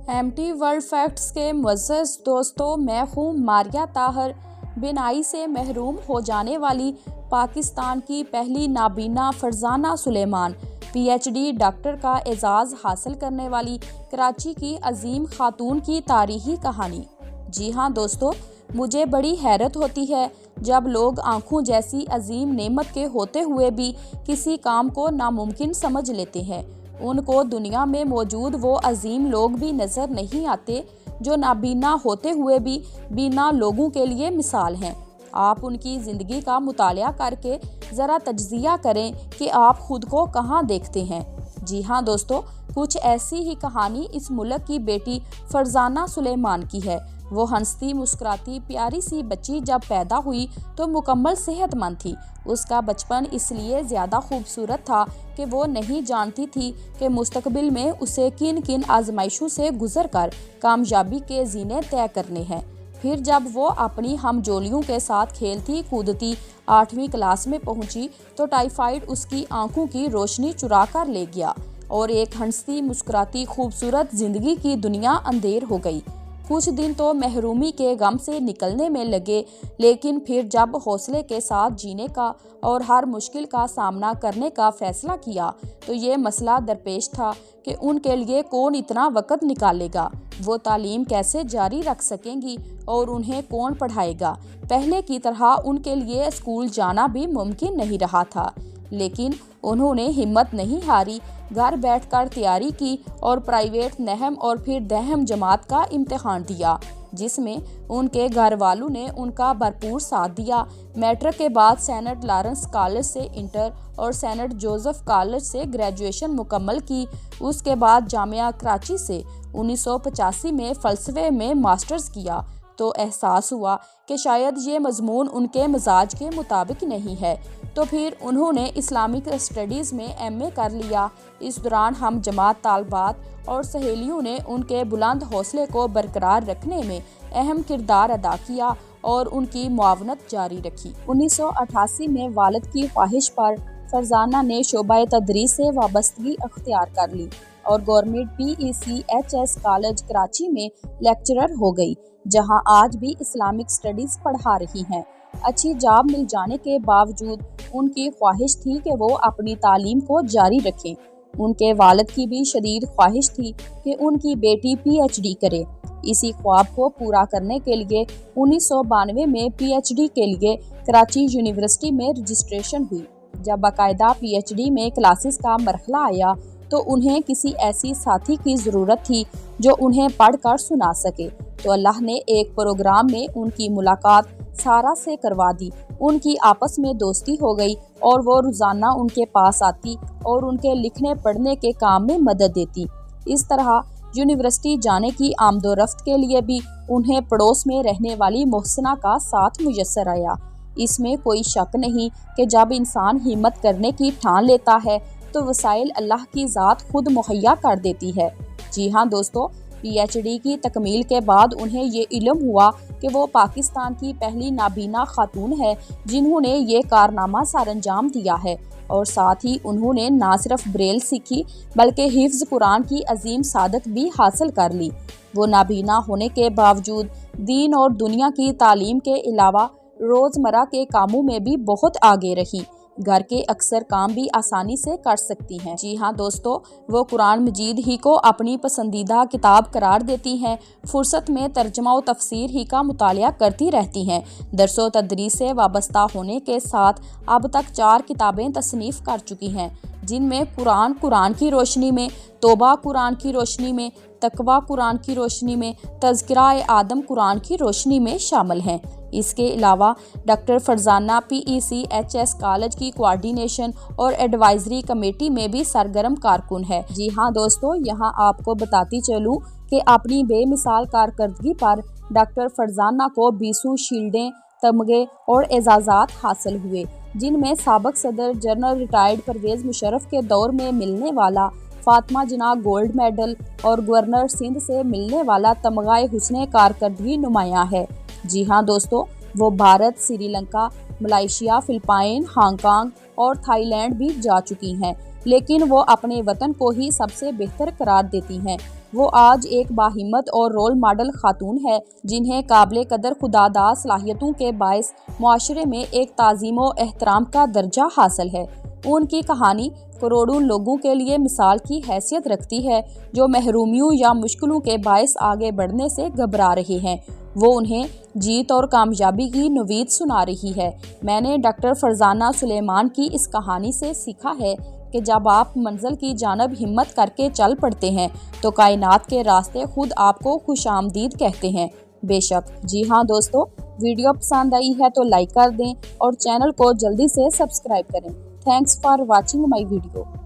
MT world facts के मुअज़्ज़ज़ दोस्तों, मैं हूँ मारिया ताहर। बिनाई से महरूम हो जाने वाली पाकिस्तान की पहली नाबीना फरजाना सुलेमान, पीएचडी डॉक्टर का एजाज़ हासिल करने वाली कराची की अजीम खातून की तारीखी कहानी। जी हाँ दोस्तों, मुझे बड़ी हैरत होती है जब लोग आँखों जैसी अजीम नेमत के होते हुए भी किसी काम को नामुमकिन समझ लेते हैं। उनको दुनिया में मौजूद वो अजीम लोग भी नज़र नहीं आते जो नाबीना होते हुए भी बीना लोगों के लिए मिसाल हैं। आप उनकी ज़िंदगी का मुतालिया करके ज़रा तज्ज़िया करें कि आप खुद को कहाँ देखते हैं। जी हाँ दोस्तों, कुछ ऐसी ही कहानी इस मुल्क की बेटी फरजाना सुलेमान की है। वो हंसती मुस्कुराती प्यारी सी बच्ची जब पैदा हुई तो मुकम्मल सेहतमंद थी। उसका बचपन इसलिए ज़्यादा खूबसूरत था कि वो नहीं जानती थी कि मुस्तकबिल में उसे किन किन आजमाइशों से गुजर कर कामयाबी के ज़ीने तय करने हैं। फिर जब वो अपनी हमजोलियों के साथ खेलती कूदती 8वीं क्लास में पहुंची तो टाइफाइड उसकी आंखों की रोशनी चुरा कर ले गया और एक हंसती मुस्कुराती खूबसूरत ज़िंदगी की दुनिया अंधेर हो गई। कुछ दिन तो महरूमी के गम से निकलने में लगे, लेकिन फिर जब हौसले के साथ जीने का और हर मुश्किल का सामना करने का फैसला किया तो ये मसला दरपेश था कि उनके लिए कौन इतना वक्त निकालेगा, वो तालीम कैसे जारी रख सकेंगी और उन्हें कौन पढ़ाएगा। पहले की तरह उनके लिए स्कूल जाना भी मुमकिन नहीं रहा था, लेकिन उन्होंने हिम्मत नहीं हारी, घर बैठकर तैयारी की और प्राइवेट नहम और फिर दहम जमात का इम्तिहान दिया, जिसमें उनके घर वालों ने उनका भरपूर साथ दिया। मैट्रिक के बाद सेंट लॉरेंस कॉलेज से इंटर और सेंट जोसेफ कॉलेज से ग्रेजुएशन मुकम्मल की। उसके बाद जामिया कराची से 1985 में फ़लसफ़े में मास्टर्स किया तो एहसास हुआ कि शायद ये मज़मून उनके मिजाज के मुताबिक नहीं है, तो फिर उन्होंने इस्लामिक स्टडीज़ में एमए कर लिया। इस दौरान हम जमात तालबात और सहेलियों ने उनके बुलंद हौसले को बरकरार रखने में अहम किरदार अदा किया और उनकी मुआवनत जारी रखी। 1988 में वालिद की ख्वाहिश पर फरजाना ने शोबा तदरीस से वाबस्तगी अख्तियार कर ली और गवर्नमेंट PECHS कॉलेज कराची में लेक्चरर हो गई, जहां आज भी इस्लामिक स्टडीज़ पढ़ा रही हैं। अच्छी जॉब मिल जाने के बावजूद उनकी ख्वाहिश थी कि वो अपनी तालीम को जारी रखें। उनके वालिद की भी शदीद ख्वाहिश थी कि उनकी बेटी PhD करे। इसी ख्वाब को पूरा करने के लिए 1992 में PhD के लिए कराची यूनिवर्सिटी में रजिस्ट्रेशन हुई। जब बाकायदा PhD में क्लासेस का मरहला आया तो उन्हें किसी ऐसी साथी की ज़रूरत थी जो उन्हें पढ़कर सुना सके, तो अल्लाह ने एक प्रोग्राम में उनकी मुलाकात सारा से करवा दी। उनकी आपस में दोस्ती हो गई और वो रोज़ाना उनके पास आती और उनके लिखने पढ़ने के काम में मदद देती। इस तरह यूनिवर्सिटी जाने की आमदोरफ्त के लिए भी उन्हें पड़ोस में रहने वाली मोहसिना का साथ मुयस्सर आया। इसमें कोई शक नहीं कि जब इंसान हिम्मत करने की ठान लेता है तो वसाइल अल्लाह की ज़ात खुद मुहैया कर देती है। जी हाँ दोस्तों, PhD की तकमील के बाद उन्हें ये इल्म हुआ कि वो पाकिस्तान की पहली नाबीना खातून है जिन्होंने ये कारनामा सरअंजाम दिया है, और साथ ही उन्होंने ना सिर्फ ब्रेल सीखी बल्कि हिफ्ज़ कुरान की अजीम सादत भी हासिल कर ली। वो नाबीना होने के बावजूद दीन और दुनिया की तालीम के अलावा रोज़मर्रा के कामों में भी बहुत आगे रही। घर के अक्सर काम भी आसानी से कर सकती हैं। जी हाँ दोस्तों, वो कुरान मजीद ही को अपनी पसंदीदा किताब करार देती हैं। फुर्सत में तर्जमा व तफसीर ही का मुतालिया करती रहती हैं। दरसो तदरीस से वाबस्ता होने के साथ अब तक 4 किताबें तसनीफ़ कर चुकी हैं, जिनमें कुरान की रोशनी में, तौबा कुरान की रोशनी में, तकवा कुरान की रोशनी में, तज़किरा-ए आदम कुरान की रोशनी में शामिल हैं। इसके अलावा डॉक्टर फरजाना PECHS कॉलेज की कोऑर्डिनेशन और एडवाइजरी कमेटी में भी सरगर्म कारकुन है। जी हाँ दोस्तों, यहाँ आपको बताती चलूँ कि अपनी बेमिसाल कारकर्दगी पर डॉक्टर फरजाना को 20 शील्डें, तमगे और एजाज़ात हासिल हुए, जिनमें साबिक़ सदर जनरल रिटायर्ड परवेज़ मुशर्रफ के दौर में मिलने वाला फातिमा जिन्ना गोल्ड मेडल और गवर्नर सिंध से मिलने वाला तमगाए हुस्ने कारकर्दगी नुमायां है। जी हाँ दोस्तों, वो Bharat, Sri Lanka, Malaysia, Philippine, Hong Kong और थाईलैंड भी जा चुकी हैं, लेकिन वो अपने वतन को ही सबसे बेहतर करार देती हैं। وہ آج ایک باہمت اور رول ماڈل خاتون ہے جنہیں قابل قدر خودداد صلاحیتوں کے باعث معاشرے میں ایک تعظیم و احترام کا درجہ حاصل ہے۔ ان کی کہانی کروڑوں لوگوں کے لیے مثال کی حیثیت رکھتی ہے جو محرومیوں یا مشکلوں کے باعث آگے بڑھنے سے گھبرا رہے ہیں۔ وہ انہیں جیت اور کامیابی کی نوید سنا رہی ہے۔ میں نے ڈاکٹر فرزانہ سلیمان کی اس کہانی سے سیکھا ہے کہ جب آپ منزل کی جانب ہمت کر کے چل پڑتے ہیں تو کائنات کے راستے خود آپ کو خوش آمدید کہتے ہیں۔ بے شک جی ہاں دوستو، ویڈیو پسند آئی ہے تو لائک کر دیں اور چینل کو جلدی سے سبسکرائب کریں۔ Thanks for watching my video.